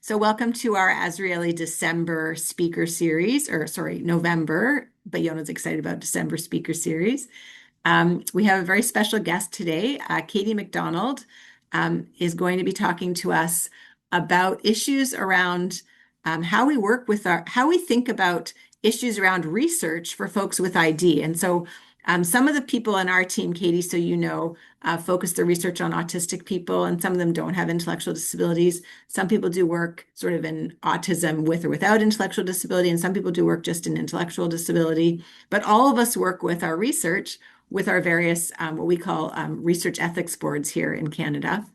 So welcome to our Azrieli December speaker series, November, but Yona's excited about December speaker series. We have a very special guest today. Katie McDonald is going to be talking to us about issues around how we work with how we think about issues around research for folks with ID. And so some of the people on our team, Katie, so you know, focus their research on autistic people, and some of them don't have intellectual disabilities. Some people do work sort of in autism with or without intellectual disability, and some people do work just in intellectual disability. But all of us work with our research with our various what we call research ethics boards here in Canada.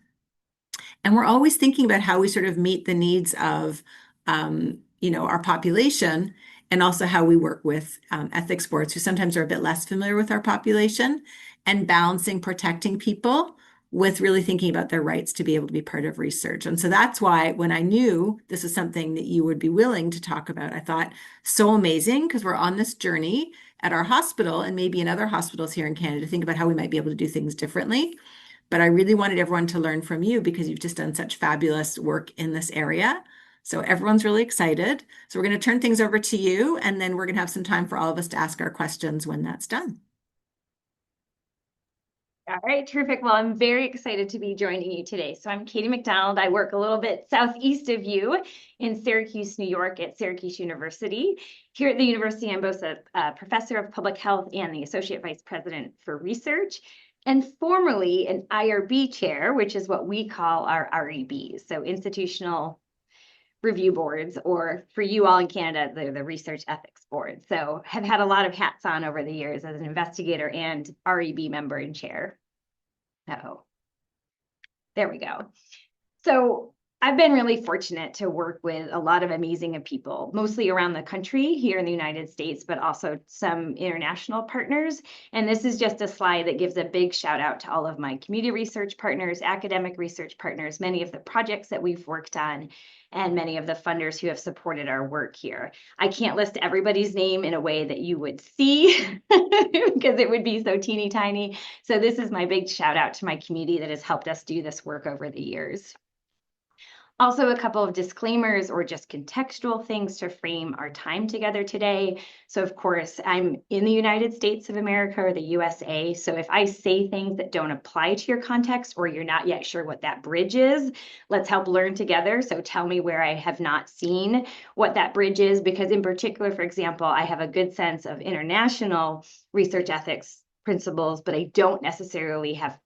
And we're always thinking about how we sort of meet the needs of, our population, and also how we work with ethics boards who sometimes are a bit less familiar with our population, and balancing protecting people with really thinking about their rights to be able to be part of research. And so that's why when I knew this was something that you would be willing to talk about, I thought, so amazing, because we're on this journey at our hospital and maybe in other hospitals here in Canada to think about how we might be able to do things differently. But I really wanted everyone to learn from you because you've just done such fabulous work in this area. So everyone's really excited. So we're going to turn things over to you, and then we're going to have some time for all of us to ask our questions when that's done. All right, terrific. Well, I'm very excited to be joining you today. So I'm Katie McDonald. I work a little bit southeast of you in Syracuse, New York at Syracuse University. Here at the university, I'm both a professor of public health and the associate vice president for research, and formerly an IRB chair, which is what we call our REBs, so institutional review boards, or for you all in Canada, the research ethics board. So have had a lot of hats on over the years as an investigator and REB member and chair. Oh, there we go. So I've been really fortunate to work with a lot of amazing people, mostly around the country here in the United States, but also some international partners. And this is just a slide that gives a big shout out to all of my community research partners, academic research partners, many of the projects that we've worked on, and many of the funders who have supported our work here. I can't list everybody's name in a way that you would see because it would be so teeny tiny. So this is my big shout out to my community that has helped us do this work over the years. Also, a couple of disclaimers or just contextual things to frame our time together today. So, of course, I'm in the United States of America, or the USA. So if I say things that don't apply to your context, or you're not yet sure what that bridge is, let's help learn together. So tell me where I have not seen what that bridge is, because in particular, for example, I have a good sense of international research ethics principles, but I don't necessarily have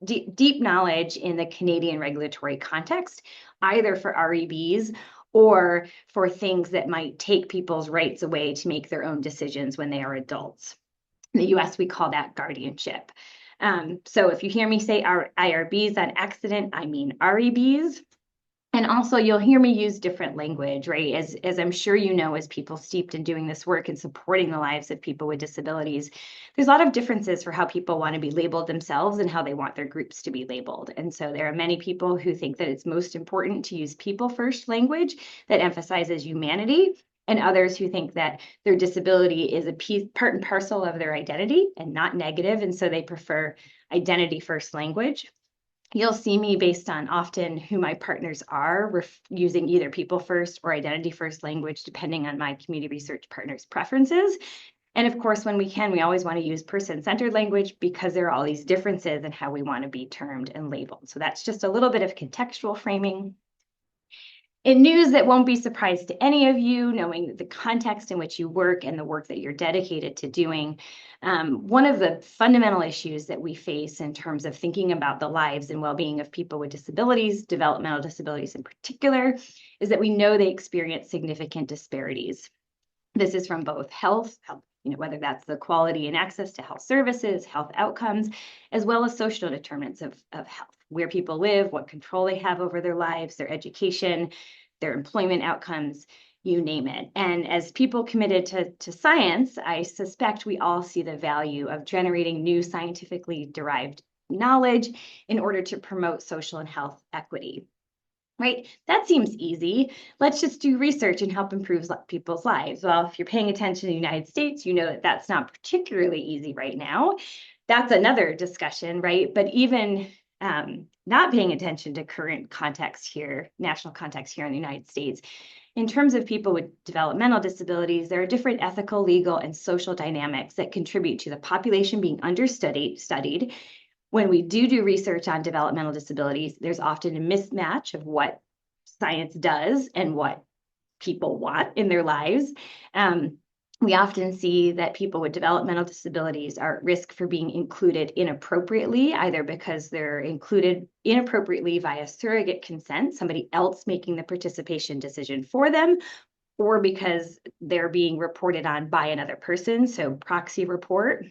deep knowledge in the Canadian regulatory context, either for REBs or for things that might take people's rights away to make their own decisions when they are adults. In the US, we call that guardianship. So if you hear me say IRBs on accident, I mean REBs. And also, you'll hear me use different language, right? As I'm sure you know, as people steeped in doing this work and supporting the lives of people with disabilities, there's a lot of differences for how people want to be labeled themselves and how they want their groups to be labeled. And so there are many people who think that it's most important to use people first language that emphasizes humanity, and others who think that their disability is part and parcel of their identity and not negative. And so they prefer identity first language. You'll see me based on often who my partners are, using either people first or identity first language, depending on my community research partners' preferences. And of course, when we can, we always want to use person-centered language because there are all these differences in how we want to be termed and labeled. So that's just a little bit of contextual framing. In news that won't be surprise to any of you, knowing the context in which you work and the work that you're dedicated to doing, one of the fundamental issues that we face in terms of thinking about the lives and well-being of people with disabilities, developmental disabilities in particular, is that we know they experience significant disparities. This is from both health, whether that's the quality and access to health services, health outcomes, as well as social determinants of health, where people live, what control they have over their lives, their education, their employment outcomes, you name it. And as people committed to science, I suspect we all see the value of generating new scientifically derived knowledge in order to promote social and health equity. Right? That seems easy. Let's just do research and help improve people's lives. Well, if you're paying attention to the United States, you know that that's not particularly easy right now. That's another discussion, right? But even not paying attention to current context here, national context here in the United States. In terms of people with developmental disabilities, there are different ethical, legal, and social dynamics that contribute to the population being studied. When we do research on developmental disabilities, there's often a mismatch of what science does and what people want in their lives. We often see that people with developmental disabilities are at risk for being included inappropriately, either because they're included inappropriately via surrogate consent, somebody else making the participation decision for them, or because they're being reported on by another person, so proxy report,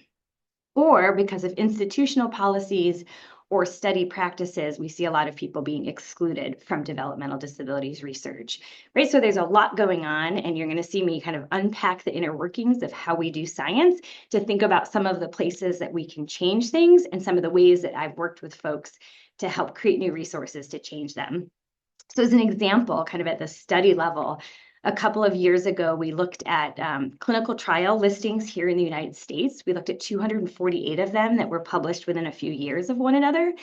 or because of institutional policies or study practices, we see a lot of people being excluded from developmental disabilities research, right? So there's a lot going on, and you're going to see me kind of unpack the inner workings of how we do science to think about some of the places that we can change things and some of the ways that I've worked with folks to help create new resources to change them. So as an example, kind of at the study level, a couple of years ago, we looked at clinical trial listings here in the United States. We looked at 248 of them that were published within a few years of one another.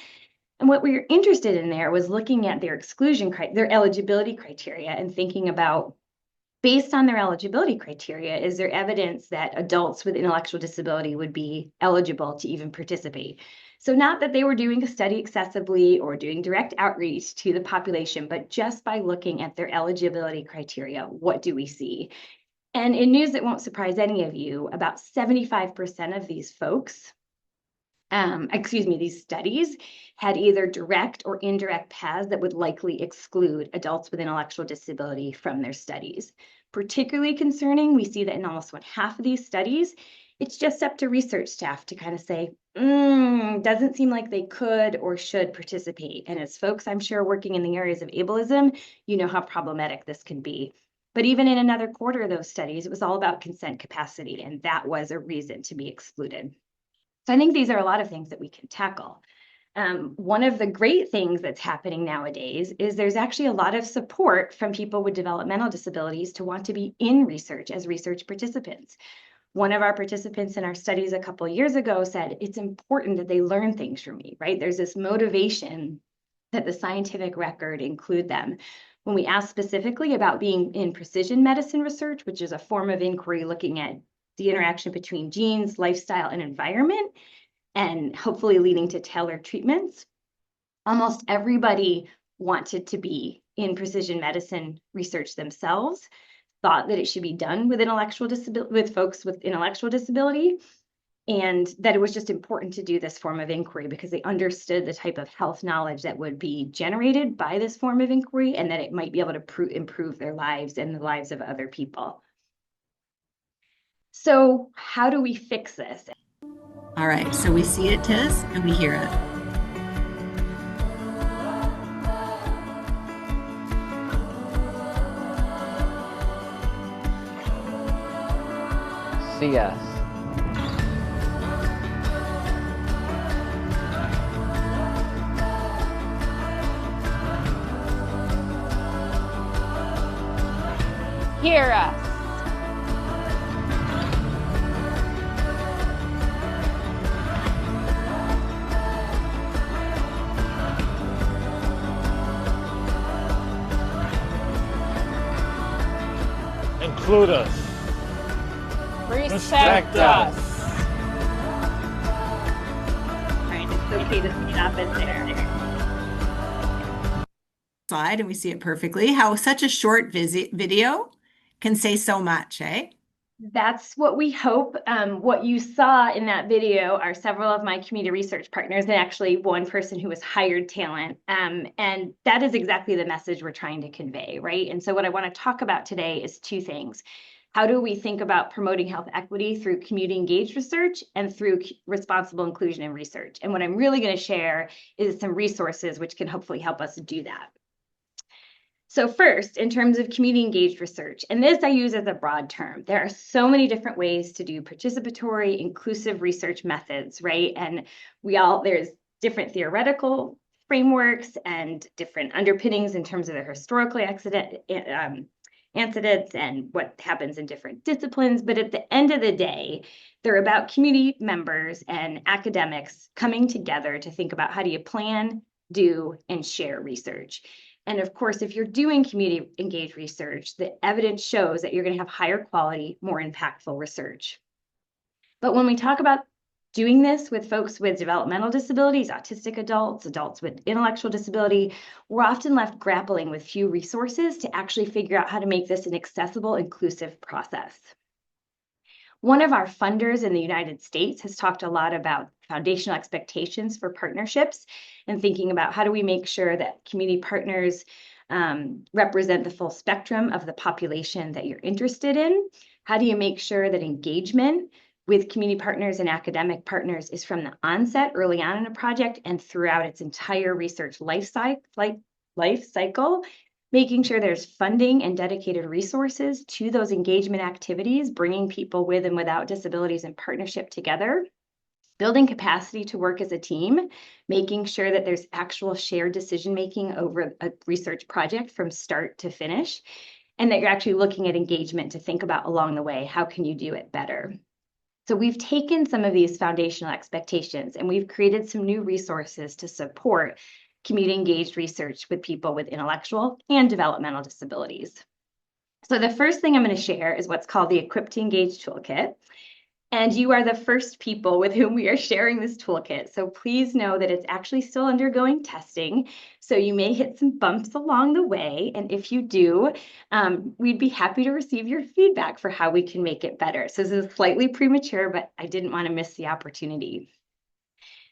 And what we were interested in there was looking at their their eligibility criteria and thinking about, based on their eligibility criteria, is there evidence that adults with intellectual disability would be eligible to even participate? So not that they were doing a study excessively or doing direct outreach to the population, but just by looking at their eligibility criteria, what do we see? And in news that won't surprise any of you, about 75% of these folks, these studies had either direct or indirect paths that would likely exclude adults with intellectual disability from their studies. Particularly concerning, we see that in almost 1/2 of these studies, it's just up to research staff to kind of say, doesn't seem like they could or should participate. And as folks, I'm sure, working in the areas of ableism, you know how problematic this can be. But even in another quarter of those studies, it was all about consent capacity, and that was a reason to be excluded. So I think these are a lot of things that we can tackle. One of the great things that's happening nowadays is there's actually a lot of support from people with developmental disabilities to want to be in research as research participants. One of our participants in our studies a couple of years ago said, it's important that they learn things from me, right? There's this motivation that the scientific record include them. When we ask specifically about being in precision medicine research, which is a form of inquiry looking at the interaction between genes, lifestyle, and environment, and hopefully leading to tailored treatments, almost everybody wanted to be in precision medicine research themselves, thought that it should be done with folks with intellectual disability, and that it was just important to do this form of inquiry because they understood the type of health knowledge that would be generated by this form of inquiry and that it might be able to improve their lives and the lives of other people. So how do we fix this? All right, so we see it, Tiz, and we hear it. See us. Hear us. Include us. Respect us. All right, it's okay to stop it there. Slide, and we see it perfectly. How such a short video can say so much, eh? That's what we hope. What you saw in that video are several of my community research partners and actually one person who was hired talent. And that is exactly the message we're trying to convey, right? And so what I want to talk about today is two things. How do we think about promoting health equity through community engaged research and through responsible inclusion in research? And what I'm really going to share is some resources which can hopefully help us do that. So first, in terms of community engaged research, and this I use as a broad term, there are so many different ways to do participatory, inclusive research methods, right? And there's different theoretical frameworks and different underpinnings in terms of their historical antecedents and what happens in different disciplines. But at the end of the day, they're about community members and academics coming together to think about how do you plan, do, and share research. And of course, if you're doing community engaged research, the evidence shows that you're going to have higher quality, more impactful research. But when we talk about doing this with folks with developmental disabilities, autistic adults, adults with intellectual disability, we're often left grappling with few resources to actually figure out how to make this an accessible, inclusive process. One of our funders in the United States has talked a lot about foundational expectations for partnerships and thinking about how do we make sure that community partners represent the full spectrum of the population that you're interested in. How do you make sure that engagement with community partners and academic partners is from the onset, early on in a project, and throughout its entire research life cycle, making sure there's funding and dedicated resources to those engagement activities, bringing people with and without disabilities in partnership together, building capacity to work as a team, making sure that there's actual shared decision-making over a research project from start to finish, and that you're actually looking at engagement to think about along the way, how can you do it better? So we've taken some of these foundational expectations and we've created some new resources to support community engaged research with people with intellectual and developmental disabilities. So the first thing I'm going to share is what's called the Equipped to Engage Toolkit. And you are the first people with whom we are sharing this toolkit. So please know that it's actually still undergoing testing. So you may hit some bumps along the way. And if you do, we'd be happy to receive your feedback for how we can make it better. So this is slightly premature, but I didn't want to miss the opportunity.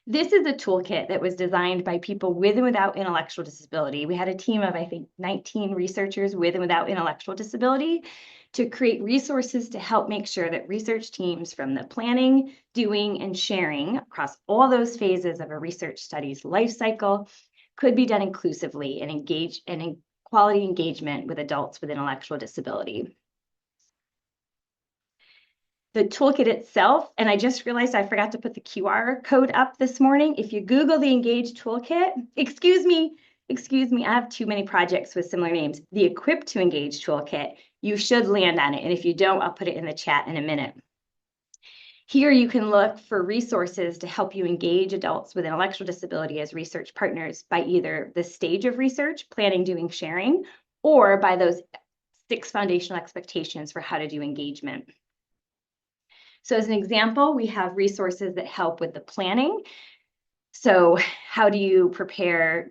This is a toolkit that was designed by people with and without intellectual disability. We had a team of, I think, 19 researchers with and without intellectual disability to create resources to help make sure that research teams from the planning, doing, and sharing across all those phases of a research study's life cycle could be done inclusively and engage and in quality engagement with adults with intellectual disability. The toolkit itself, and I just realized I forgot to put the QR code up this morning. If you Google the Engage Toolkit, excuse me, I have too many projects with similar names. The Equipped to Engage Toolkit, you should land on it. And if you don't, I'll put it in the chat in a minute. Here you can look for resources to help you engage adults with intellectual disability as research partners by either the stage of research, planning, doing, sharing, or by those 6 foundational expectations for how to do engagement. So as an example, we have resources that help with the planning. So how do you prepare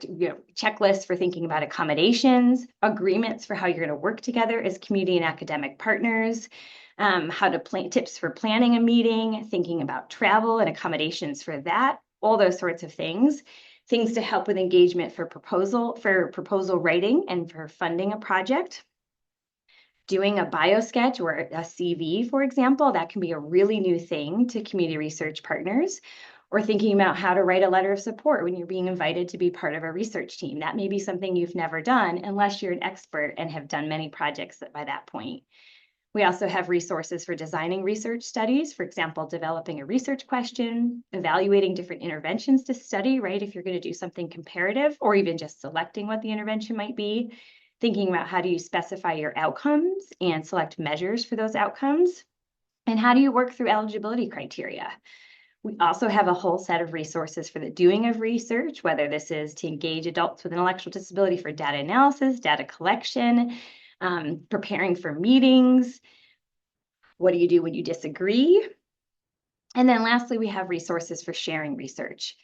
checklists for thinking about accommodations, agreements for how you're going to work together as community and academic partners, how to plan, tips for planning a meeting, thinking about travel and accommodations for that, all those sorts of things. Things to help with engagement for proposal writing and for funding a project. Doing a biosketch or a CV, for example, that can be a really new thing to community research partners, or thinking about how to write a letter of support when you're being invited to be part of a research team. That may be something you've never done unless you're an expert and have done many projects by that point. We also have resources for designing research studies, for example, developing a research question, evaluating different interventions to study, right? If you're going to do something comparative, or even just selecting what the intervention might be. Thinking about how do you specify your outcomes and select measures for those outcomes, and how do you work through eligibility criteria. We also have a whole set of resources for the doing of research, whether this is to engage adults with intellectual disability for data analysis, data collection, preparing for meetings. What do you do when you disagree? And then lastly, we have resources for sharing research.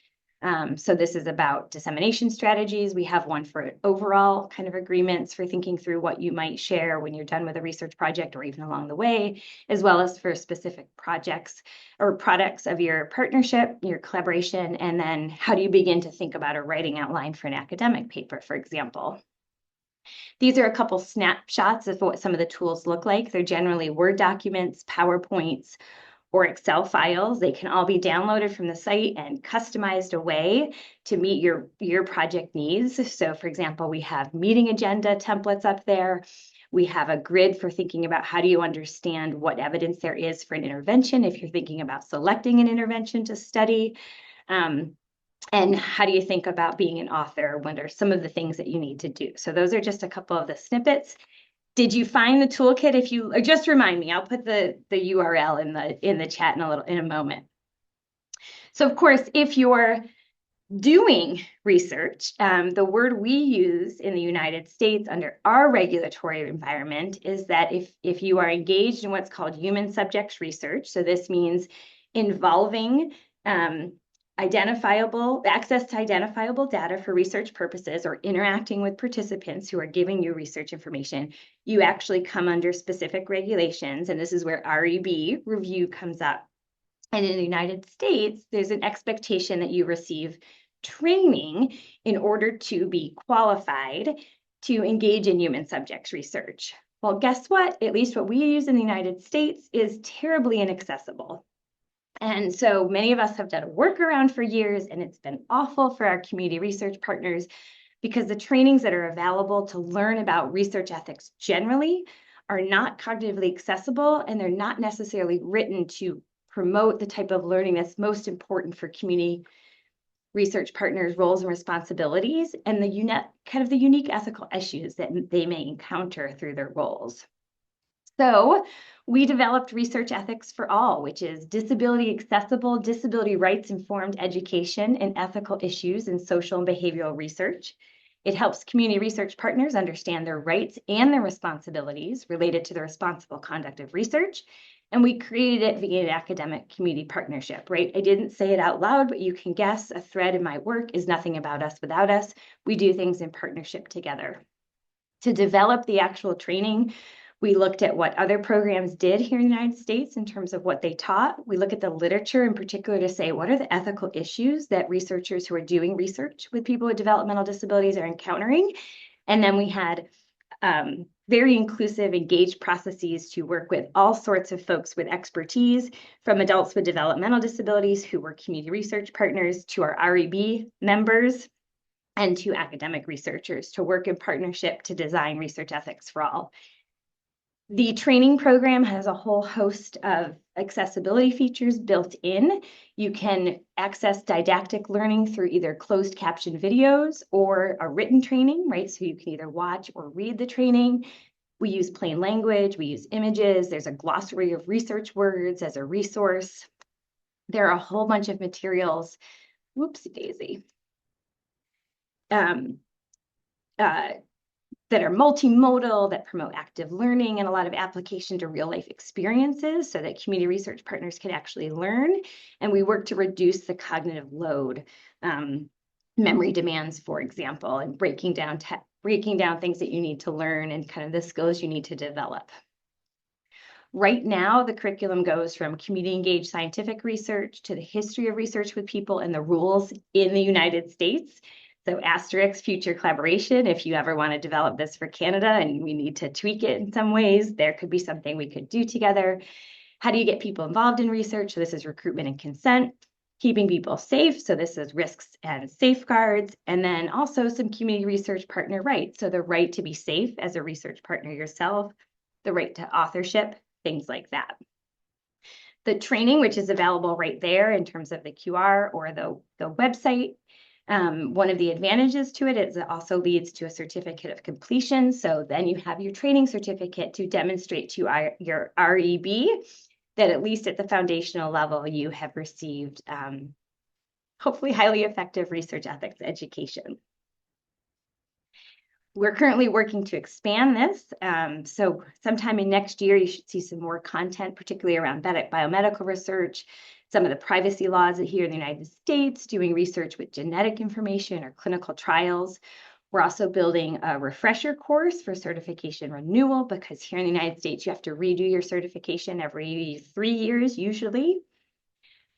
So this is about dissemination strategies. We have one for overall kind of agreements for thinking through what you might share when you're done with a research project or even along the way, as well as for specific projects or products of your partnership, your collaboration, and then how do you begin to think about a writing outline for an academic paper, for example. These are a couple snapshots of what some of the tools look like. They're generally Word documents, PowerPoints, or Excel files. They can all be downloaded from the site and customized away to meet your project needs. So for example, we have meeting agenda templates up there. We have a grid for thinking about how do you understand what evidence there is for an intervention if you're thinking about selecting an intervention to study. And how do you think about being an author? What are some of the things that you need to do? So those are just a couple of the snippets. Did you find the toolkit? If you, or just remind me, I'll put the URL in the chat in a moment. So of course, if you're doing research, the word we use in the United States under our regulatory environment is that if you are engaged in what's called human subjects research, so this means involving access to identifiable data for research purposes, or interacting with participants who are giving you research information, you actually come under specific regulations, and this is where REB review comes up. And in the United States, there's an expectation that you receive training in order to be qualified to engage in human subjects research. Well, guess what? At least what we use in the United States is terribly inaccessible. And so many of us have done a workaround for years, and it's been awful for our community research partners because the trainings that are available to learn about research ethics generally are not cognitively accessible, and they're not necessarily written to promote the type of learning that's most important for community research partners' roles and responsibilities, and the unique ethical issues that they may encounter through their roles. So we developed Research Ethics for All, which is disability accessible, disability rights informed education and ethical issues in social and behavioral research. It helps community research partners understand their rights and their responsibilities related to the responsible conduct of research. And we created it via an academic community partnership, right? I didn't say it out loud, but you can guess a thread in my work is nothing about us without us. We do things in partnership together. To develop the actual training, we looked at what other programs did here in the United States in terms of what they taught. We look at the literature in particular to say, what are the ethical issues that researchers who are doing research with people with developmental disabilities are encountering? And then we had very inclusive, engaged processes to work with all sorts of folks with expertise, from adults with developmental disabilities who were community research partners to our REB members and to academic researchers to work in partnership to design Research Ethics for All. The training program has a whole host of accessibility features built in. You can access didactic learning through either closed caption videos or a written training, right? So you can either watch or read the training. We use plain language, we use images, there's a glossary of research words as a resource. There are a whole bunch of materials, whoopsie daisy, that are multimodal, that promote active learning and a lot of application to real life experiences so that community research partners can actually learn. And we work to reduce the cognitive load, memory demands, for example, and breaking down things that you need to learn and kind of the skills you need to develop. Right now, the curriculum goes from community engaged scientific research to the history of research with people and the rules in the United States. So asterisk future collaboration, if you ever want to develop this for Canada and we need to tweak it in some ways, there could be something we could do together. How do you get people involved in research? So this is recruitment and consent, keeping people safe. So this is risks and safeguards, and then also some community research partner rights. So the right to be safe as a research partner yourself, the right to authorship, things like that. The training, which is available right there in terms of the QR or the website, one of the advantages to it is it also leads to a certificate of completion. So then you have your training certificate to demonstrate to your REB that at least at the foundational level, you have received hopefully highly effective research ethics education. We're currently working to expand this. So sometime in next year, you should see some more content, particularly around biomedical research, some of the privacy laws here in the United States, doing research with genetic information or clinical trials. We're also building a refresher course for certification renewal because here in the United States, you have to redo your certification every 3 years usually.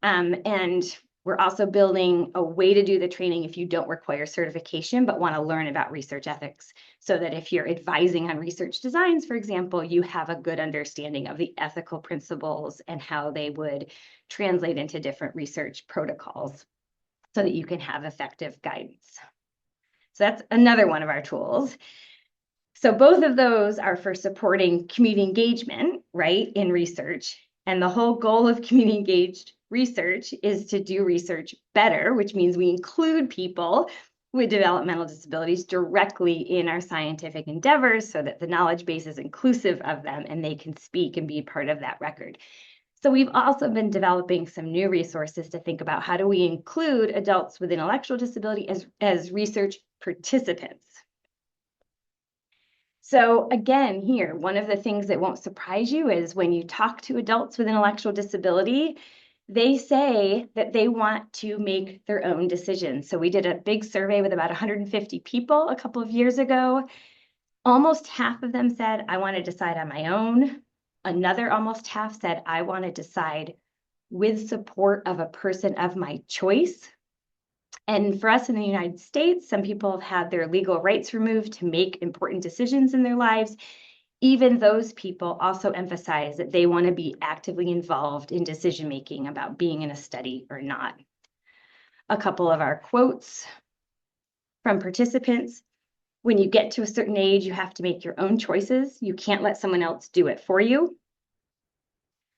And we're also building a way to do the training if you don't require certification, but want to learn about research ethics so that if you're advising on research designs, for example, you have a good understanding of the ethical principles and how they would translate into different research protocols so that you can have effective guidance. So that's another one of our tools. So both of those are for supporting community engagement, right, in research. And the whole goal of community engaged research is to do research better, which means we include people with developmental disabilities directly in our scientific endeavors so that the knowledge base is inclusive of them and they can speak and be part of that record. So we've also been developing some new resources to think about how do we include adults with intellectual disability as research participants. So again, here, one of the things that won't surprise you is when you talk to adults with intellectual disability, they say that they want to make their own decisions. So we did a big survey with about 150 people a couple of years ago. Almost half of them said, I want to decide on my own. Another almost half said, I want to decide with support of a person of my choice. And for us in the United States, some people have had their legal rights removed to make important decisions in their lives. Even those people also emphasize that they want to be actively involved in decision-making about being in a study or not. A couple of our quotes from participants: when you get to a certain age, you have to make your own choices. You can't let someone else do it for you.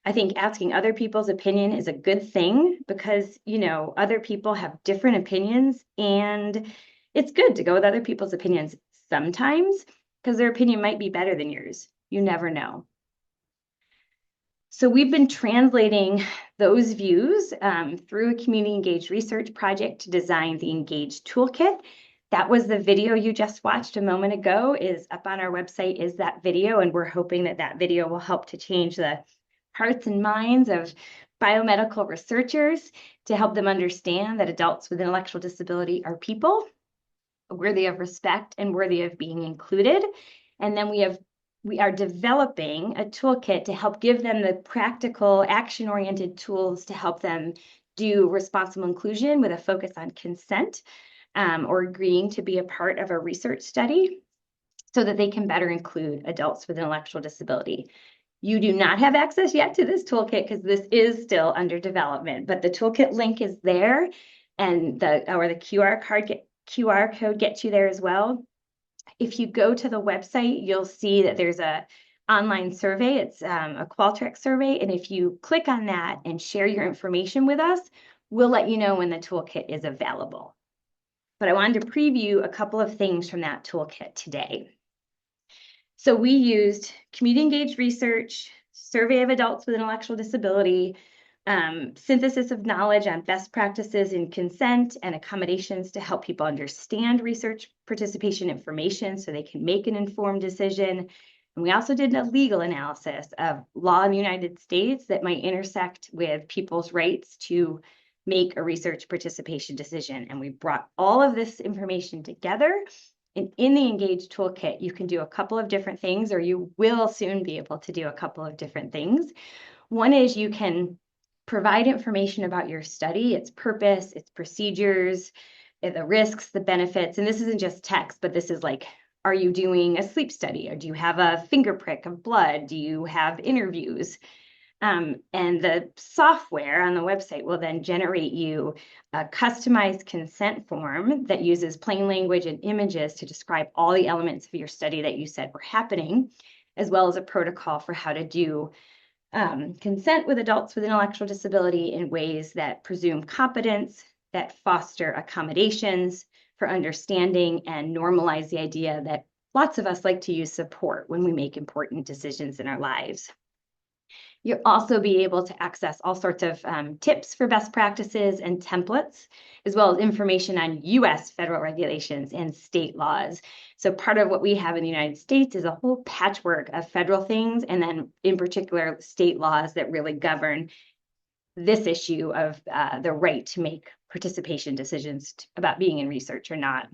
I think asking other people's opinion is a good thing because, other people have different opinions, and it's good to go with other people's opinions sometimes because their opinion might be better than yours. You never know. So we've been translating those views through a community engaged research project to design the Engage Toolkit. That was the video you just watched a moment ago. Is up on our website is that video, and we're hoping that that video will help to change the hearts and minds of biomedical researchers to help them understand that adults with intellectual disability are people worthy of respect and worthy of being included. And then we are developing a toolkit to help give them the practical, action-oriented tools to help them do responsible inclusion with a focus on consent or agreeing to be a part of a research study so that they can better include adults with intellectual disability. You do not have access yet to this toolkit because this is still under development, but the toolkit link is there, and the QR code gets you there as well. If you go to the website, you'll see that there's a online survey. It's a Qualtrics survey, and if you click on that and share your information with us, we'll let you know when the toolkit is available. But I wanted to preview a couple of things from that toolkit today. So we used community engaged research, survey of adults with intellectual disability, synthesis of knowledge on best practices in consent and accommodations to help people understand research participation information so they can make an informed decision. And we also did a legal analysis of law in the United States that might intersect with people's rights to make a research participation decision. And we brought all of this information together. And in the Engage Toolkit, you can do a couple of different things, or you will soon be able to do a couple of different things. One is you can provide information about your study, its purpose, its procedures, the risks, the benefits. And this isn't just text, but this is like, are you doing a sleep study? Or do you have a finger prick of blood? Do you have interviews? And the software on the website will then generate you a customized consent form that uses plain language and images to describe all the elements of your study that you said were happening, as well as a protocol for how to do consent with adults with intellectual disability in ways that presume competence, that foster accommodations for understanding, and normalize the idea that lots of us like to use support when we make important decisions in our lives. You'll also be able to access all sorts of tips for best practices and templates, as well as information on US federal regulations and state laws. So part of what we have in the United States is a whole patchwork of federal things, and then in particular, state laws that really govern this issue of the right to make participation decisions about being in research or not.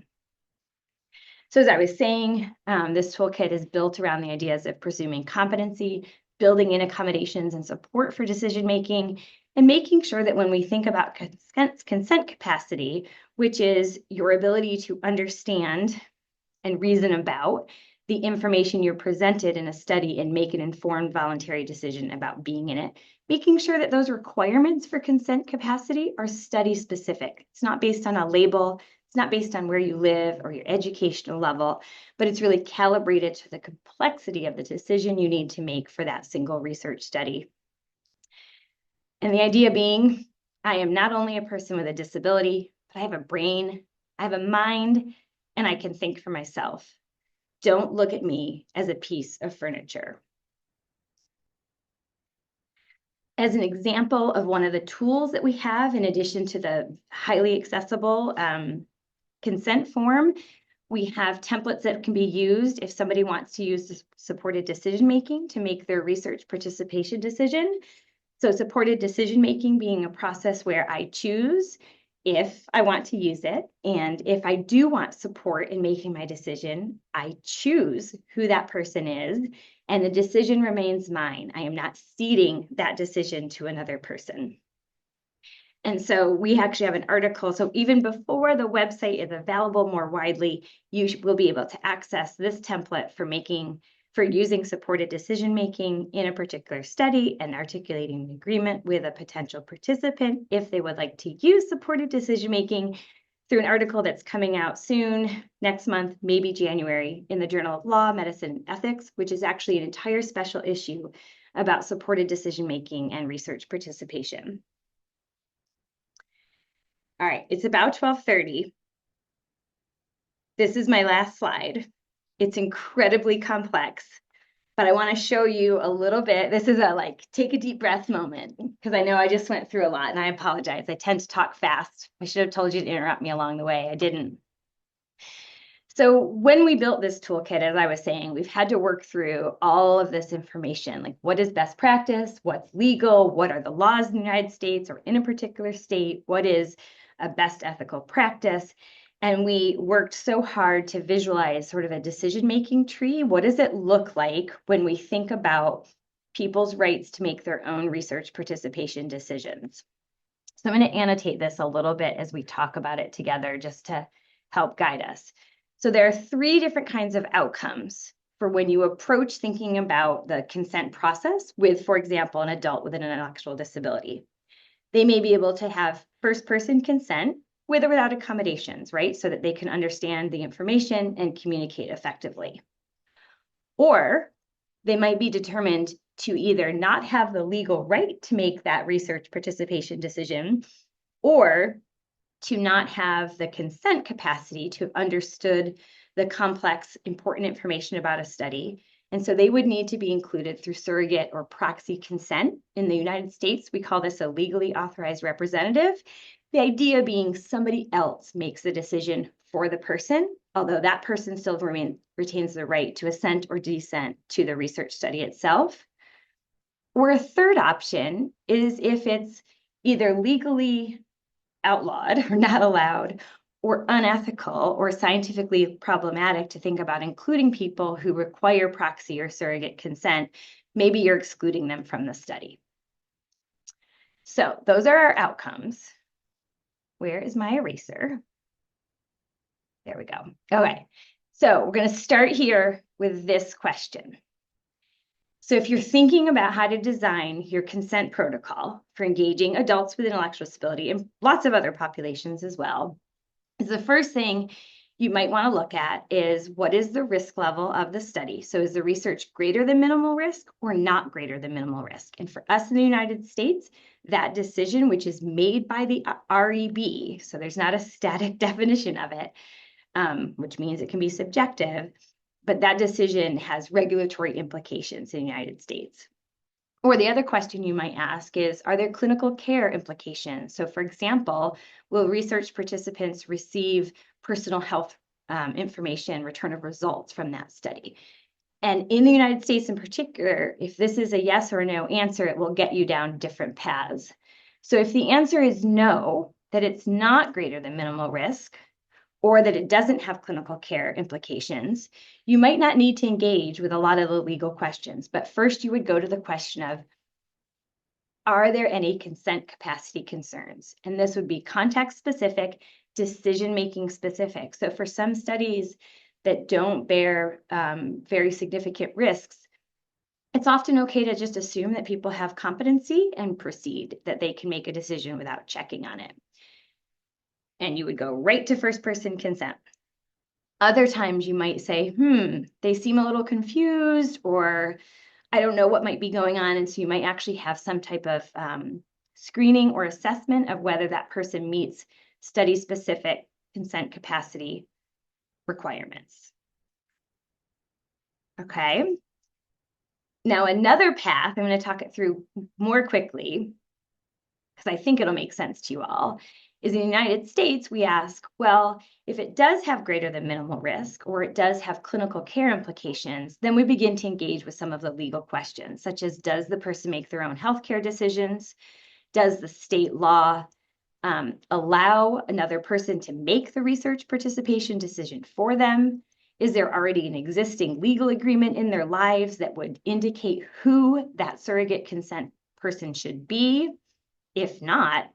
So as I was saying, this toolkit is built around the ideas of presuming competency, building in accommodations and support for decision-making, and making sure that when we think about consent capacity, which is your ability to understand and reason about the information you're presented in a study and make an informed voluntary decision about being in it, making sure that those requirements for consent capacity are study specific. It's not based on a label. It's not based on where you live or your educational level, but it's really calibrated to the complexity of the decision you need to make for that single research study. And the idea being, I am not only a person with a disability, but I have a brain, I have a mind and I can think for myself. Don't look at me as a piece of furniture. As an example of one of the tools that we have, in addition to the highly accessible consent form, we have templates that can be used if somebody wants to use supported decision-making to make their research participation decision. So supported decision-making being a process where I choose if I want to use it. And if I do want support in making my decision, I choose who that person is, and the decision remains mine. I am not ceding that decision to another person. And so we actually have an article. So even before the website is available more widely, you will be able to access this template for using supported decision-making in a particular study and articulating an agreement with a potential participant if they would like to use supported decision-making through an article that's coming out soon, next month, maybe January, in the Journal of Law, Medicine, and Ethics, which is actually an entire special issue about supported decision-making and research participation. All right, it's about 12:30. This is my last slide. It's incredibly complex, but I want to show you a little bit. This is a take a deep breath moment, because I know I just went through a lot and I apologize. I tend to talk fast. I should have told you to interrupt me along the way. I didn't. So when we built this toolkit, as I was saying, we've had to work through all of this information, like what is best practice, what's legal, what are the laws in the United States or in a particular state, what is a best ethical practice. And we worked so hard to visualize sort of a decision-making tree. What does it look like when we think about people's rights to make their own research participation decisions? So I'm going to annotate this a little bit as we talk about it together, just to help guide us. So there are 3 different kinds of outcomes for when you approach thinking about the consent process with, for example, an adult with an intellectual disability. They may be able to have first-person consent with or without accommodations, right? So that they can understand the information and communicate effectively. Or they might be determined to either not have the legal right to make that research participation decision, or to not have the consent capacity to have understood the complex, important information about a study. And so they would need to be included through surrogate or proxy consent. In the United States, we call this a legally authorized representative. The idea being somebody else makes the decision for the person, although that person still retains the right to assent or dissent to the research study itself. Or a third option is if it's either legally outlawed or not allowed, or unethical or scientifically problematic to think about including people who require proxy or surrogate consent. Maybe you're excluding them from the study. So those are our outcomes. Where is my eraser? There we go. Okay, so we're going to start here with this question. So if you're thinking about how to design your consent protocol for engaging adults with intellectual disability and lots of other populations as well, is the first thing you might want to look at is what is the risk level of the study? So is the research greater than minimal risk or not greater than minimal risk? And for us in the United States, that decision, which is made by the REB, so there's not a static definition of it, which means it can be subjective, but that decision has regulatory implications in the United States. Or the other question you might ask is, are there clinical care implications? So for example, will research participants receive personal health information, return of results from that study? And in the United States in particular, if this is a yes or a no answer, it will get you down different paths. So if the answer is no, that it's not greater than minimal risk, or that it doesn't have clinical care implications, you might not need to engage with a lot of the legal questions. But first you would go to the question of, are there any consent capacity concerns? And this would be context specific, decision-making specific. So for some studies that don't bear very significant risks, it's often okay to just assume that people have competency and proceed, that they can make a decision without checking on it. And you would go right to first-person consent. Other times you might say, they seem a little confused, or I don't know what might be going on. And so you might actually have some type of screening or assessment of whether that person meets study-specific consent capacity requirements. Okay. Now, another path, I'm going to talk it through more quickly because I think it'll make sense to you all, is in the United States, we ask, well, if it does have greater than minimal risk or it does have clinical care implications, then we begin to engage with some of the legal questions, such as does the person make their own healthcare decisions? Does the state law allow another person to make the research participation decision for them? Is there already an existing legal agreement in their lives that would indicate who that surrogate consent person should be? If not,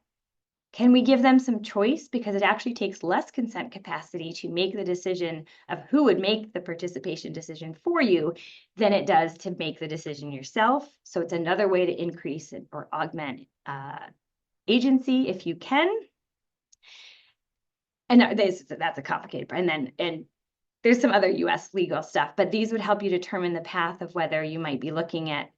can we give them some choice? Because it actually takes less consent capacity to make the decision of who would make the participation decision for you than it does to make the decision yourself. So it's another way to increase or augment agency if you can. And that's a complicated part. And there's some other US legal stuff, but these would help you determine the path of whether you might be looking at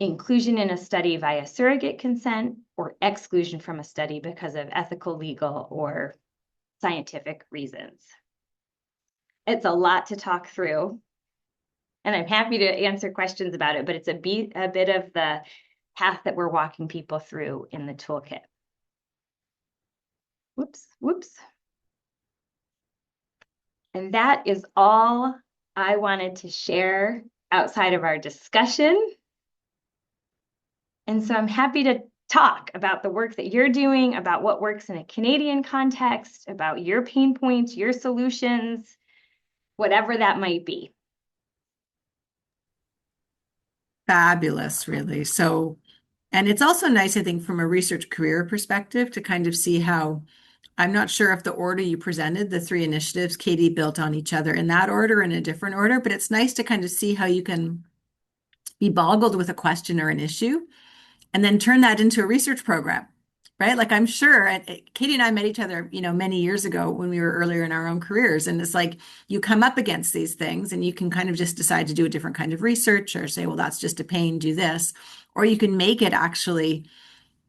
inclusion in a study via surrogate consent or exclusion from a study because of ethical, legal, or scientific reasons. It's a lot to talk through, and I'm happy to answer questions about it, but it's a bit of the path that we're walking people through in the toolkit. Whoops. And that is all I wanted to share outside of our discussion. And so I'm happy to talk about the work that you're doing, about what works in a Canadian context, about your pain points, your solutions, whatever that might be. Fabulous, really. So, and it's also nice, I think, from a research career perspective to kind of see how, I'm not sure if the order you presented, the three initiatives, Katie, built on each other in that order, in a different order, but it's nice to kind of see how you can be boggled with a question or an issue and then turn that into a research program, right? Like I'm sure Katie and I met each other, many years ago when we were earlier in our own careers. And it's like you come up against these things and you can kind of just decide to do a different kind of research or say, well, that's just a pain, do this. Or you can make it actually,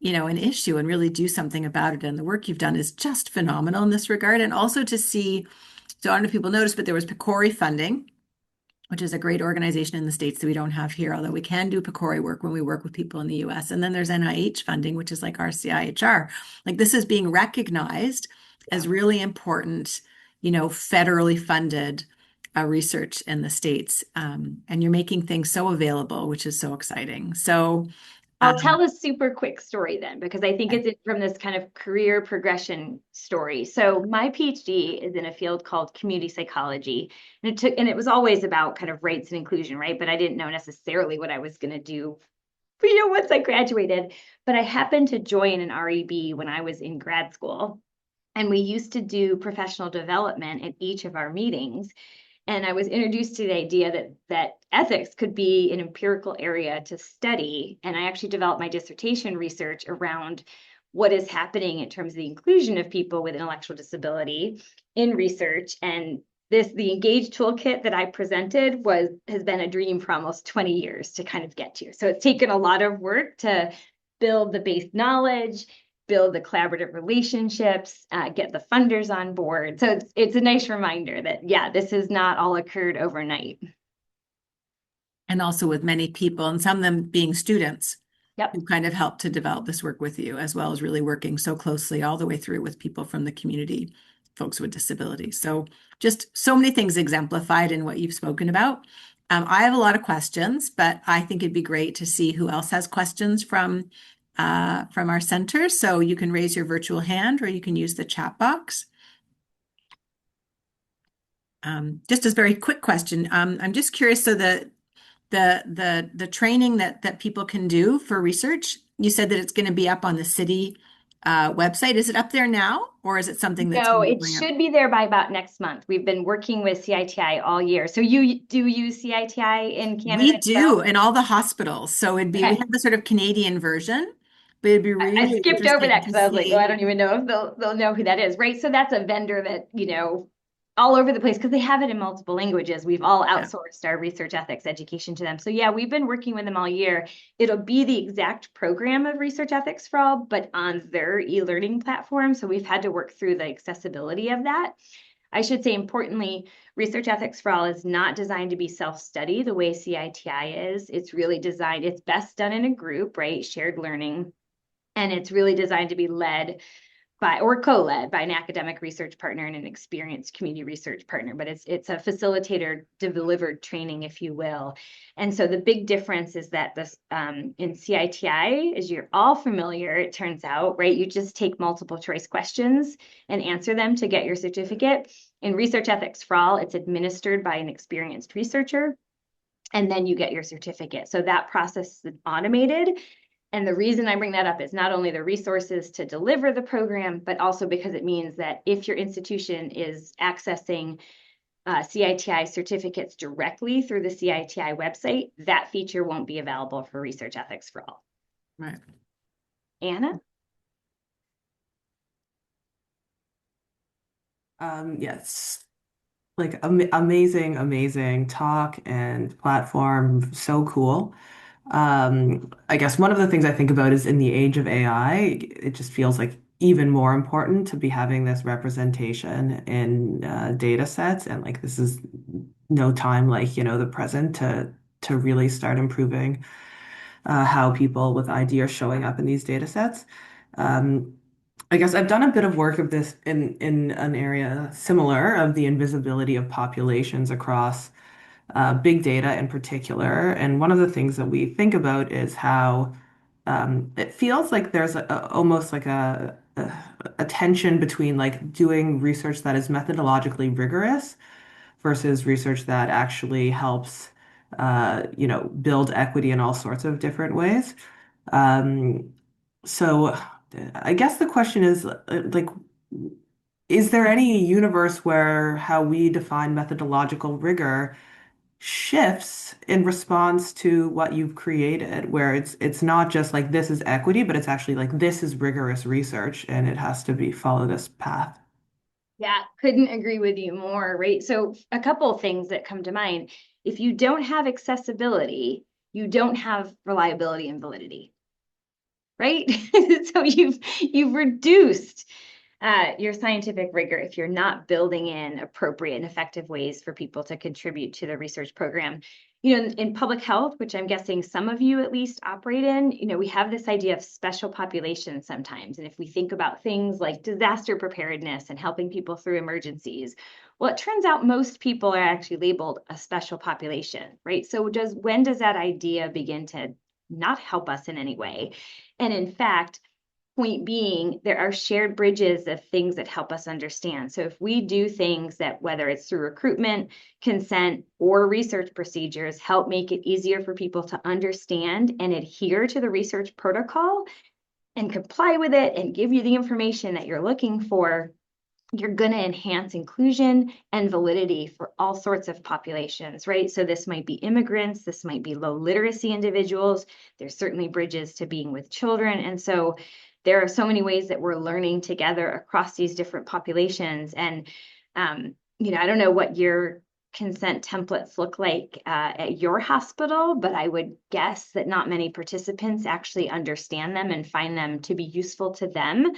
an issue and really do something about it. And the work you've done is just phenomenal in this regard. And also to see, so I don't know if people noticed, but there was PCORI funding, which is a great organization in the States that we don't have here, although we can do PCORI work when we work with people in the US. And then there's NIH funding, which is like RCIHR. Like this is being recognized as really important, federally funded research in the States. And you're making things so available, which is so exciting. So I'll tell a super quick story then, because I think it's from this kind of career progression story. So my PhD is in a field called community psychology, and it was always about kind of rights and inclusion, right? But I didn't know necessarily what I was going to do, once I graduated. But I happened to join an REB when I was in grad school, and we used to do professional development at each of our meetings. And I was introduced to the idea that ethics could be an empirical area to study. And I actually developed my dissertation research around what is happening in terms of the inclusion of people with intellectual disability in research. And the Engage toolkit that I presented has been a dream for almost 20 years to kind of get to. So it's taken a lot of work to build the base knowledge, build the collaborative relationships, get the funders on board. So it's a nice reminder that, this has not all occurred overnight. And also with many people, and some of them being students, Yep. who kind of helped to develop this work with you, as well as really working so closely all the way through with people from the community, folks with disabilities. So just so many things exemplified in what you've spoken about. I have a lot of questions, but I think it'd be great to see who else has questions from our center. So you can raise your virtual hand or you can use the chat box. Just a very quick question. I'm just curious. So the training that people can do for research, you said that it's going to be up on the city website. Is it up there now, or is it something that's No, it should be there by about next month. We've been working with CITI all year. So you do use CITI in Canada? We do in all the hospitals. So it'd be, we have the sort of Canadian version, but it'd be really I skipped over that because I was like, see. I don't even know if they'll know who that is, right? So that's a vendor that, all over the place because they have it in multiple languages. We've all Yeah. outsourced our research ethics education to them. So yeah, we've been working with them all year. It'll be the exact program of research ethics for all, but on their e-learning platform. So we've had to work through the accessibility of that. I should say, importantly, research ethics for all is not designed to be self-study the way CITI is. It's really designed, it's best done in a group, right? Shared learning. And it's really designed to be led by or co-led by an academic research partner and an experienced community research partner, but it's a facilitator delivered training, if you will. And so the big difference is that this in CITI, as you're all familiar, it turns out, right? You just take multiple choice questions and answer them to get your certificate. In research ethics for all, it's administered by an experienced researcher, and then you get your certificate. So that process is automated. And the reason I bring that up is not only the resources to deliver the program, but also because it means that if your institution is accessing CITI certificates directly through the CITI website, that feature won't be available for research ethics for all. Right. Anna? Yes, like amazing talk and platform. So cool. I guess one of the things I think about is in the age of AI, it just feels like even more important to be having this representation in data sets. And like this is no time like, the present to really start improving how people with ID are showing up in these data sets. Um, I guess I've done a bit of work of this in an area similar of the invisibility of populations across big data in particular. And one of the things that we think about is how it feels like there's almost like a tension between like doing research that is methodologically rigorous versus research that actually helps, build equity in all sorts of different ways. Um, so I guess the question is like, is there any universe where how we define methodological rigor shifts in response to what you've created, where it's not just like this is equity, but it's actually like this is rigorous research and it has to be follow this path. Yeah, couldn't agree with you more, right? So a couple of things that come to mind. If you don't have accessibility, you don't have reliability and validity, right? So you've reduced your scientific rigor if you're not building in appropriate and effective ways for people to contribute to the research program. In public health, which I'm guessing some of you at least operate in, we have this idea of special populations sometimes. And if we think about things like disaster preparedness and helping people through emergencies, well, it turns out most people are actually labeled a special population, right? So when does that idea begin to not help us in any way? And in fact, point being, there are shared bridges of things that help us understand. So if we do things that, whether it's through recruitment, consent, or research procedures, help make it easier for people to understand and adhere to the research protocol and comply with it and give you the information that you're looking for, you're going to enhance inclusion and validity for all sorts of populations, right? So this might be immigrants, this might be low literacy individuals. There's certainly bridges to being with children. And so there are so many ways that we're learning together across these different populations. And, I don't know what your consent templates look like at your hospital, but I would guess that not many participants actually understand them and find them to be useful to them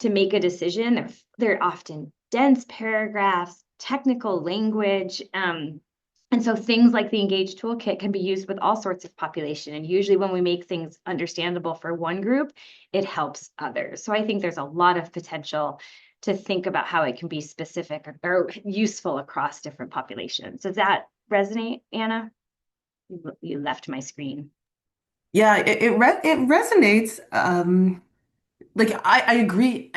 to make a decision. They're often dense paragraphs, technical language. And so things like the Engage Toolkit can be used with all sorts of population. And usually when we make things understandable for one group, it helps others. So I think there's a lot of potential to think about how it can be specific or useful across different populations. Does that resonate, Anna? You left my screen. Yeah, it resonates. Like I agree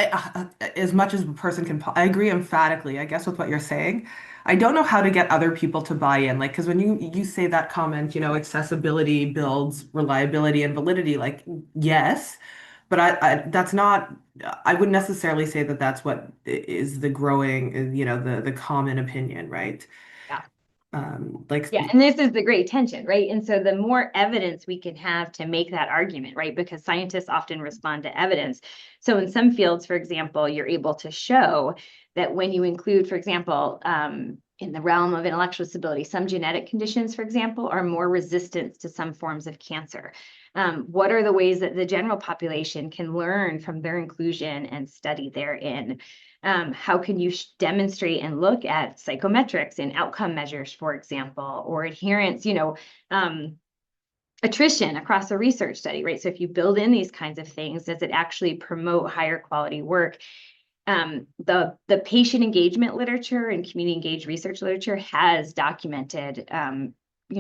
as much as a person can. I agree emphatically, I guess, with what you're saying. I don't know how to get other people to buy in. Like, because when you say that comment, accessibility builds reliability and validity. Like, yes, but I that's not. I wouldn't necessarily say that that's what is the growing, the common opinion, right? Yeah. Like, Yeah, and this is the great tension, right? And so the more evidence we can have to make that argument, right? Because scientists often respond to evidence. So in some fields, for example, you're able to show that when you include, for example, in the realm of intellectual disability, some genetic conditions, for example, are more resistant to some forms of cancer. What are the ways that the general population can learn from their inclusion and study therein? How can you demonstrate and look at psychometrics and outcome measures, for example, or adherence, attrition across a research study, right? So if you build in these kinds of things, does it actually promote higher quality work? The patient engagement literature and community engaged research literature has documented,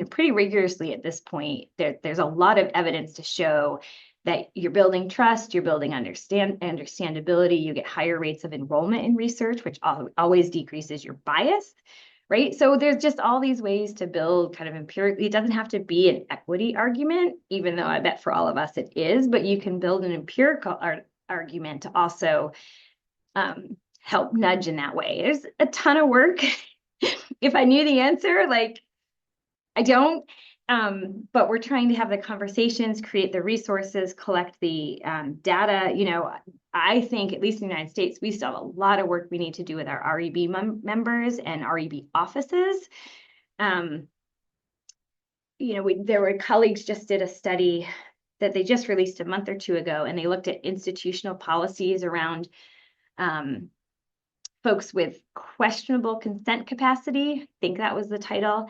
pretty rigorously at this point. There's a lot of evidence to show that you're building trust, you're building understandability, you get higher rates of enrollment in research, which always decreases your bias, right? So there's just all these ways to build kind of empirically. It doesn't have to be an equity argument, even though I bet for all of us it is, but you can build an empirical argument to also help nudge in that way. There's a ton of work. If I knew the answer, I don't, but we're trying to have the conversations, create the resources, collect the data. I think, at least in the United States, we still have a lot of work we need to do with our REB members and REB offices. There were colleagues just did a study that they just released a month or two ago, and they looked at institutional policies around folks with questionable consent capacity. I think that was the title.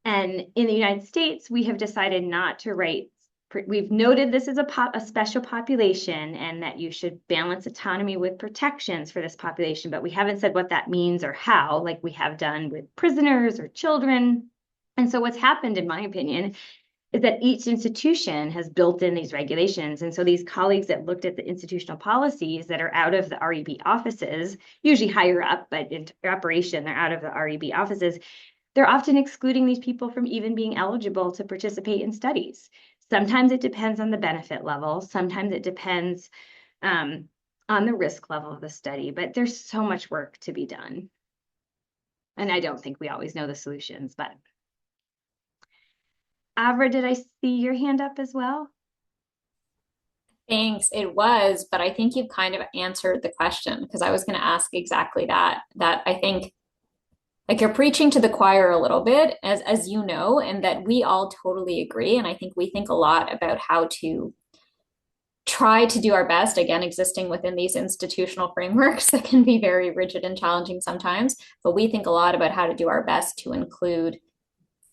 And in the United States, we have decided not to write. We've noted this is a special population and that you should balance autonomy with protections for this population, but we haven't said what that means or how, like we have done with prisoners or children. And so what's happened, in my opinion, is that each institution has built in these regulations. And so these colleagues that looked at the institutional policies that are out of the REB offices, usually higher up, but in operation, they're out of the REB offices, they're often excluding these people from even being eligible to participate in studies. Sometimes it depends on the benefit level. Sometimes it depends on the risk level of the study, but there's so much work to be done. And I don't think we always know the solutions, but Avra, did I see your hand up as well? Thanks. It was, but I think you've kind of answered the question because I was going to ask exactly that. That I think like you're preaching to the choir a little bit, as you know, and that we all totally agree. And I think we think a lot about how to try to do our best, again, existing within these institutional frameworks that can be very rigid and challenging sometimes. But we think a lot about how to do our best to include,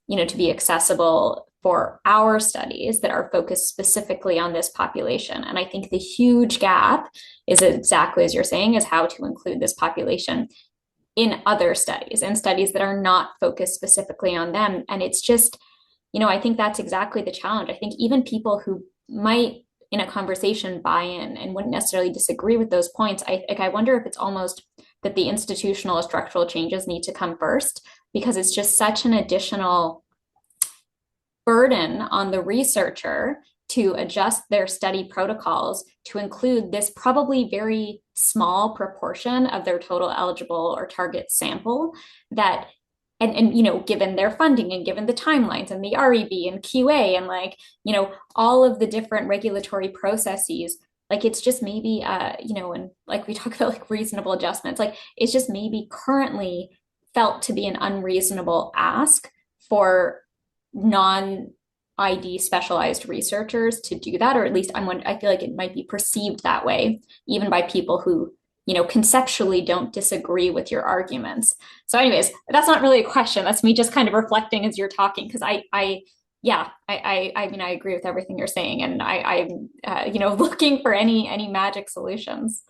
to be accessible for our studies that are focused specifically on this population. And I think the huge gap is exactly as you're saying, is how to include this population in other studies and studies that are not focused specifically on them. And it's just, I think that's exactly the challenge. I think even people who might in a conversation buy in and wouldn't necessarily disagree with those points, I wonder if it's almost that the institutional or structural changes need to come first, because it's just such an additional burden on the researcher to adjust their study protocols to include this probably very small proportion of their total eligible or target sample that, and given their funding and given the timelines and the REB and QA and all of the different regulatory processes, it's just maybe, and we talk about reasonable adjustments, it's just maybe currently felt to be an unreasonable ask for non-ID specialized researchers to do that, or at least I feel like it might be perceived that way, even by people who, conceptually don't disagree with your arguments. So anyways, that's not really a question. That's me just kind of reflecting as you're talking, because I agree with everything you're saying, and I'm looking for any magic solutions.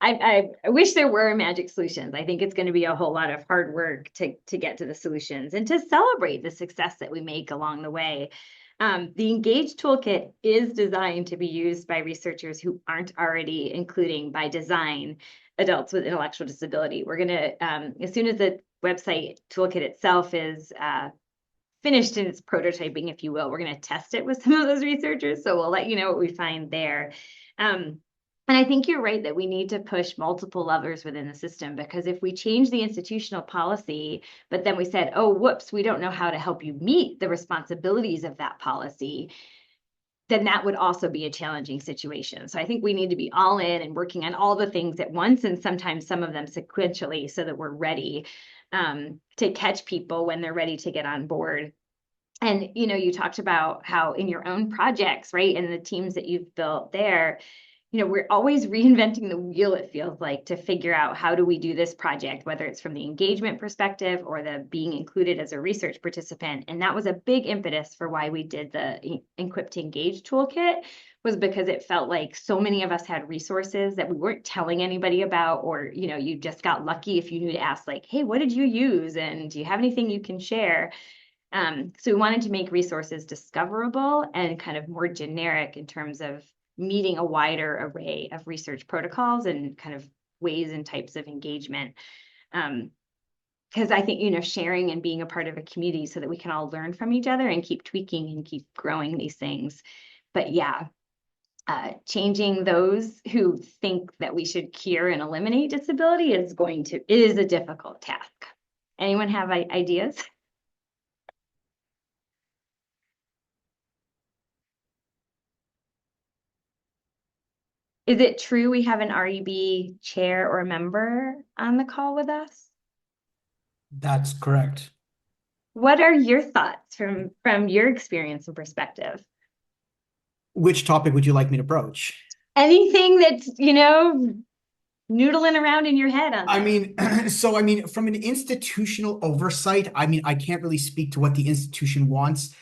I wish there were magic solutions. I think it's going to be a whole lot of hard work to get to the solutions and to celebrate the success that we make along the way. The Engage toolkit is designed to be used by researchers who aren't already including by design adults with intellectual disability. We're going to, as soon as the website toolkit itself is finished in its prototyping, if you will, we're going to test it with some of those researchers. So we'll let you know what we find there. And I think you're right that we need to push multiple levers within the system, because if we change the institutional policy, but then we said, oh, whoops, we don't know how to help you meet the responsibilities of that policy, then that would also be a challenging situation. So I think we need to be all in and working on all the things at once, and sometimes some of them sequentially, so that we're ready to catch people when they're ready to get on board. And, you talked about how in your own projects, right, and the teams that you've built there, we're always reinventing the wheel, it feels like, to figure out how do we do this project, whether it's from the engagement perspective or the being included as a research participant. And that was a big impetus for why we did the Equip to Engage toolkit, was because it felt like so many of us had resources that we weren't telling anybody about, or, you just got lucky if you knew to ask, like, hey, what did you use? And do you have anything you can share? So we wanted to make resources discoverable and kind of more generic in terms of meeting a wider array of research protocols and kind of ways and types of engagement. Because I think, sharing and being a part of a community so that we can all learn from each other and keep tweaking and keep growing these things. But yeah, changing those who think that we should cure and eliminate disability is a difficult task. Anyone have ideas? Is it true we have an REB chair or member on the call with us? That's correct. What are your thoughts from your experience and perspective? Which topic would you like me to broach? Anything that's, noodling around in your head on I that. mean, from an institutional oversight, I can't really speak to what the institution wants.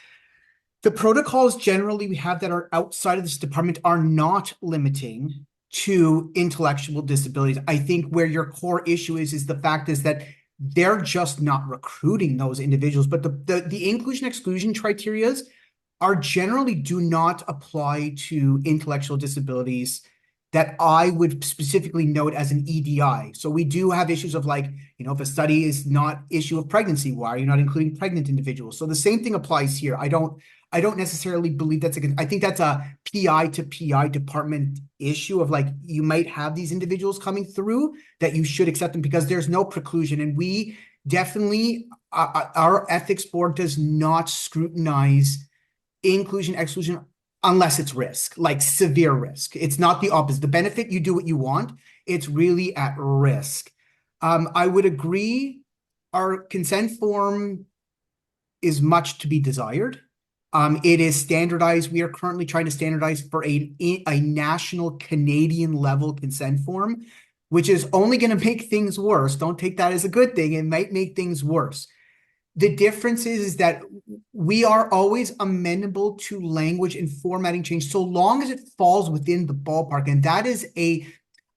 The protocols generally we have that are outside of this department are not limiting to intellectual disabilities. I think where your core issue is the fact is that they're just not recruiting those individuals. But the inclusion exclusion criterias are generally do not apply to intellectual disabilities that I would specifically note as an EDI. So we do have issues of like, if a study is not issue of pregnancy, why are you not including pregnant individuals? So the same thing applies here. I don't necessarily believe I think that's a PI to PI department issue of like, you might have these individuals coming through that you should accept them because there's no preclusion. And we definitely, our ethics board does not scrutinize inclusion, exclusion, unless it's risk, like severe risk. It's not the opposite. The benefit, you do what you want. It's really at risk. I would agree our consent form is much to be desired. It is standardized. We are currently trying to standardize for a national Canadian level consent form, which is only going to make things worse. Don't take that as a good thing. It might make things worse. The difference is that we are always amenable to language and formatting change so long as it falls within the ballpark. And that is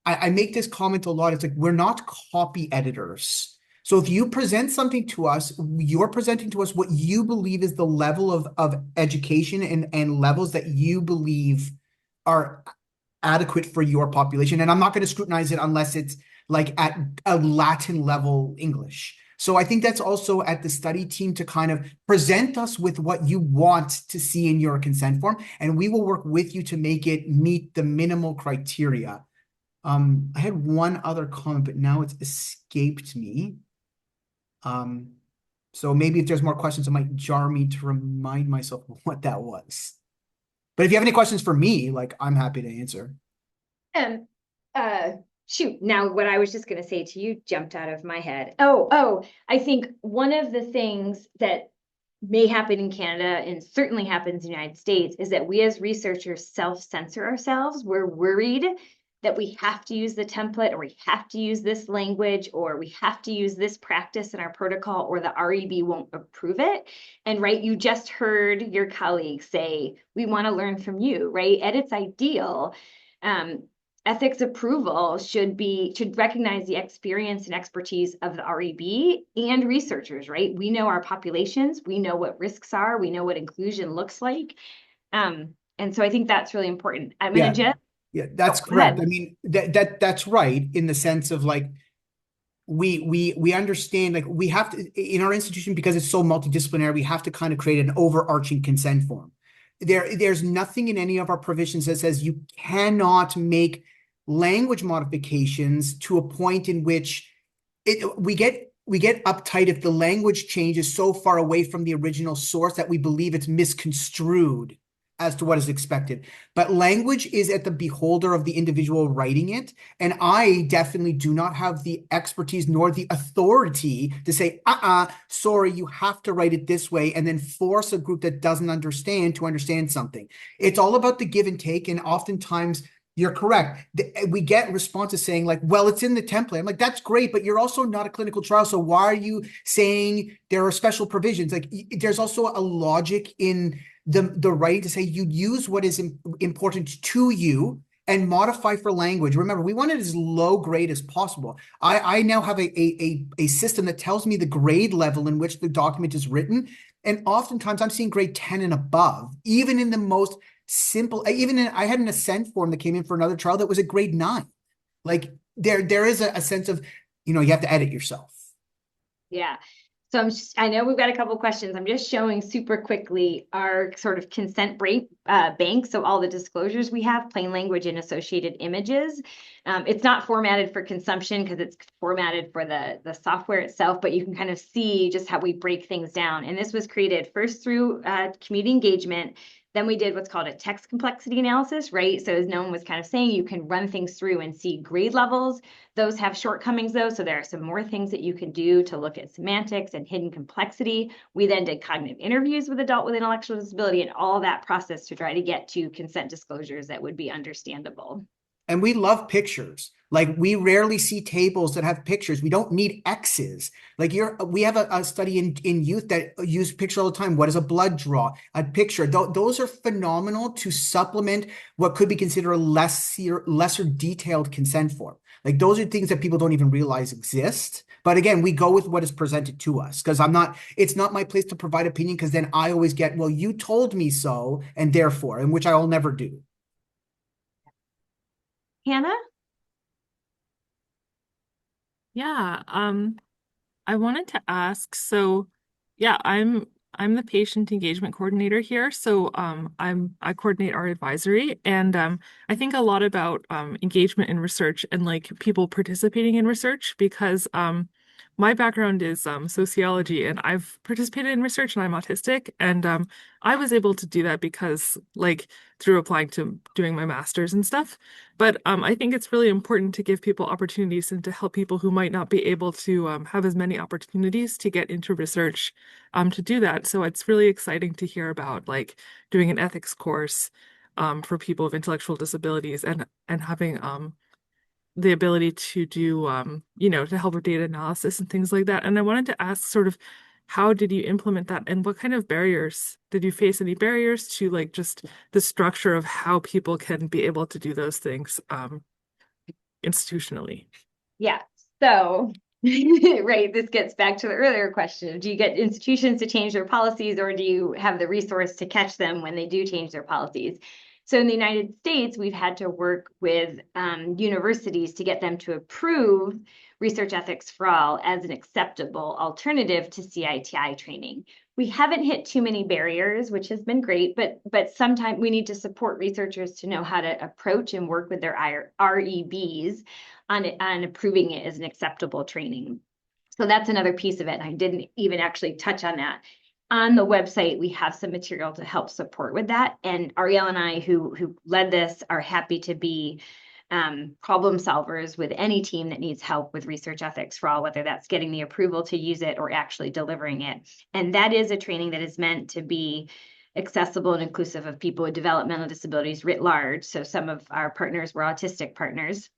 I make this comment a lot. It's like, we're not copy editors. So if you present something to us, you're presenting to us what you believe is the level of education and levels that you believe are adequate for your population. And I'm not going to scrutinize it unless it's like at a Latin level English. So I think that's also at the study team to kind of present us with what you want to see in your consent form, and we will work with you to make it meet the minimal criteria. I had one other comment, but now it's escaped me. So maybe if there's more questions, it might jar me to remind myself of what that was. But if you have any questions for me, like, I'm happy to answer. Shoot, now what I was just going to say to you jumped out of my head. Oh, I think one of the things that may happen in Canada and certainly happens in the United States is that we as researchers self-censor ourselves. We're worried that we have to use the template, or we have to use this language, or we have to use this practice in our protocol, or the REB won't approve it. And right, you just heard your colleague say, we want to learn from you, right? At its ideal, ethics approval should recognize the experience and expertise of the REB and researchers, right? We know our populations, we know what risks are, we know what inclusion looks like. And so I think that's really important. I'm going to just Yeah, that's correct. I mean, that's right in the sense of like, we understand, like, we have to, in our institution, because it's so multidisciplinary, we have to kind of create an overarching consent form. There's nothing in any of our provisions that says you cannot make language modifications to a point in which we get uptight if the language change is so far away from the original source that we believe it's misconstrued as to what is expected. But language is at the beholder of the individual writing it. And I definitely do not have the expertise nor the authority to say, sorry, you have to write it this way, and then force a group that doesn't understand to understand something. It's all about the give and take. And oftentimes, you're correct. We get responses saying like, well, it's in the template. I'm like, that's great, but you're also not a clinical trial. So why are you saying there are special provisions? Like there's also a logic in the right to say you use what is important to you and modify for language. Remember, we want it as low grade as possible. I now have a system that tells me the grade level in which the document is written. And oftentimes I'm seeing grade 10 and above, even in the most simple, I had an assent form that came in for another trial that was a grade 9. Like there is a sense of, you have to edit yourself. Yeah. So I know we've got a couple of questions. I'm just showing super quickly our sort of consent bank. So all the disclosures we have, plain language and associated images. It's not formatted for consumption because it's formatted for the software itself, but you can kind of see just how we break things down. And this was created first through community engagement. Then we did what's called a text complexity analysis, right? So as Noam was kind of saying, you can run things through and see grade levels. Those have shortcomings though, so there are some more things that you can do to look at semantics and hidden complexity. We then did cognitive interviews with adult with intellectual disability and all that process to try to get to consent disclosures that would be understandable. And we love pictures. Like we rarely see tables that have pictures. We don't need X's. Like we have a study in youth that use picture all the time. What is a blood draw? A picture. Those are phenomenal to supplement what could be considered a lesser detailed consent form. Like those are things that people don't even realize exist. But again, we go with what is presented to us because it's not my place to provide opinion because then I always get, well, you told me so and therefore, and which I will never do. Hannah? Yeah, I wanted to ask, so yeah, I'm the patient engagement coordinator here. So I coordinate our advisory and I think a lot about engagement in research and like people participating in research because my background is sociology and I've participated in research and I'm autistic and I was able to do that because like through applying to doing my master's and stuff. But I think it's really important to give people opportunities and to help people who might not be able to have as many opportunities to get into research to do that. So it's really exciting to hear about like doing an ethics course for people with intellectual disabilities and having the ability to do to help with data analysis and things like that. And I wanted to ask sort of how did you implement that and what kind of barriers did you face any barriers to like just the structure of how people can be able to do those things institutionally? Yeah. So, right, this gets back to the earlier question. Do you get institutions to change their policies or do you have the resource to catch them when they do change their policies? So in the United States, we've had to work with universities to get them to approve research ethics for all as an acceptable alternative to CITI training. We haven't hit too many barriers, which has been great, but sometimes we need to support researchers to know how to approach and work with their REBs on approving it as an acceptable training. So that's another piece of it. I didn't even actually touch on that. On the website, we have some material to help support with that. And Ariel and I, who led this, are happy to be problem solvers with any team that needs help with research ethics for all, whether that's getting the approval to use it or actually delivering it. And that is a training that is meant to be accessible and inclusive of people with developmental disabilities writ large. So some of our partners were autistic partners,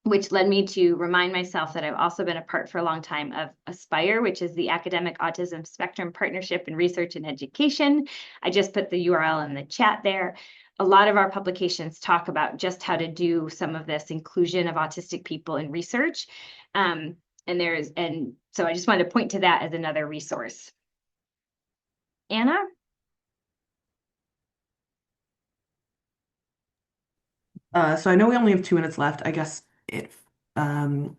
which led me to remind myself that I've also been a part for a long time of ASPIRE, which is the Academic Autism Spectrum Partnership in Research and Education. I just put the URL in the chat there. A lot of our publications talk about just how to do some of this inclusion of autistic people in research. And so I just wanted to point to that as another resource. Anna? So I know we only have 2 minutes left. I guess I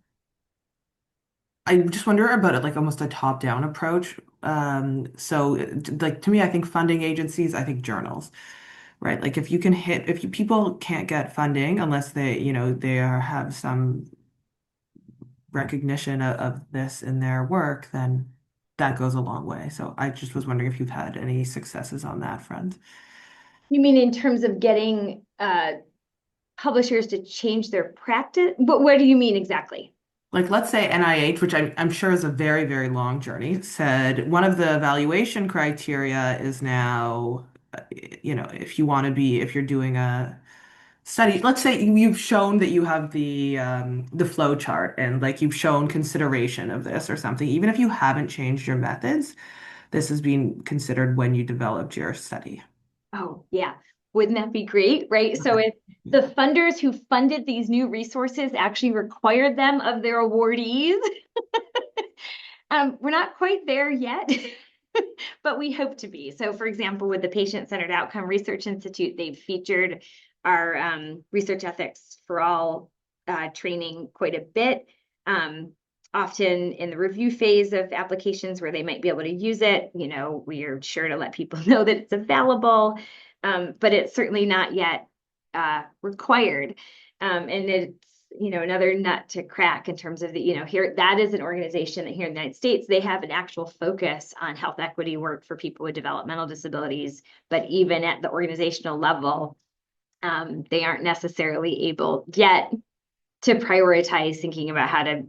just wonder about it like almost a top-down approach. So like to me, I think funding agencies, I think journals. right? Like if you can hit, if you, people can't get funding unless they, have some recognition of this in their work, then that goes a long way. So I just was wondering if you've had any successes on that front. You mean in terms of getting publishers to change their practice? But what do you mean exactly? Like, let's say NIH, which I'm sure is a very, very long journey, said one of the evaluation criteria is now, if you want to be, if you're doing a study, let's say you've shown that you have the flow chart and like you've shown consideration of this or something, even if you haven't changed your methods, this is being considered when you developed your study. Oh, yeah. Wouldn't that be great, right? So Okay. if the funders who funded these new resources actually required them of their awardees, we're not quite there yet, but we hope to be. So for example, with the Patient-Centered Outcome Research Institute, they've featured our research ethics for all training quite a bit. Often in the review phase of applications where they might be able to use it, we are sure to let people know that it's available, but it's certainly not yet required. And it's, another nut to crack in terms of here, that is an organization that here in the United States, they have an actual focus on health equity work for people with developmental disabilities, but even at the organizational level, they aren't necessarily able yet to prioritize thinking about how to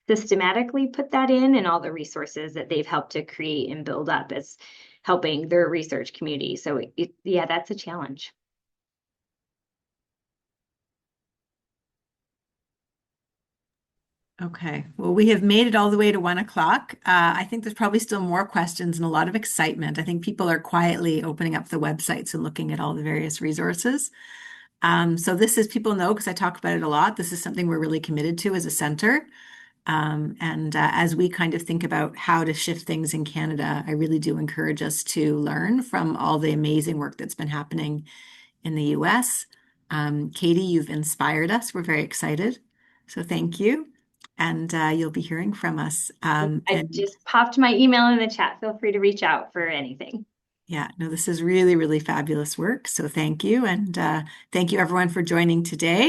systematically put that in and all the resources that they've helped to create and build up as helping their research community. So yeah, that's a challenge. Okay, well, we have made it all the way to 1 o'clock. I think there's probably still more questions and a lot of excitement. I think people are quietly opening up the websites and looking at all the various resources. So this is, people know because I talk about it a lot. This is something we're really committed to as a center. And as we kind of think about how to shift things in Canada, I really do encourage us to learn from all the amazing work that's been happening in the US. Katie, you've inspired us. We're very excited. So thank you. And you'll be hearing from us. I just popped my email in the chat. Feel free to reach out for anything. Yeah, no, this is really, really fabulous work. So thank you. And thank you everyone for joining today.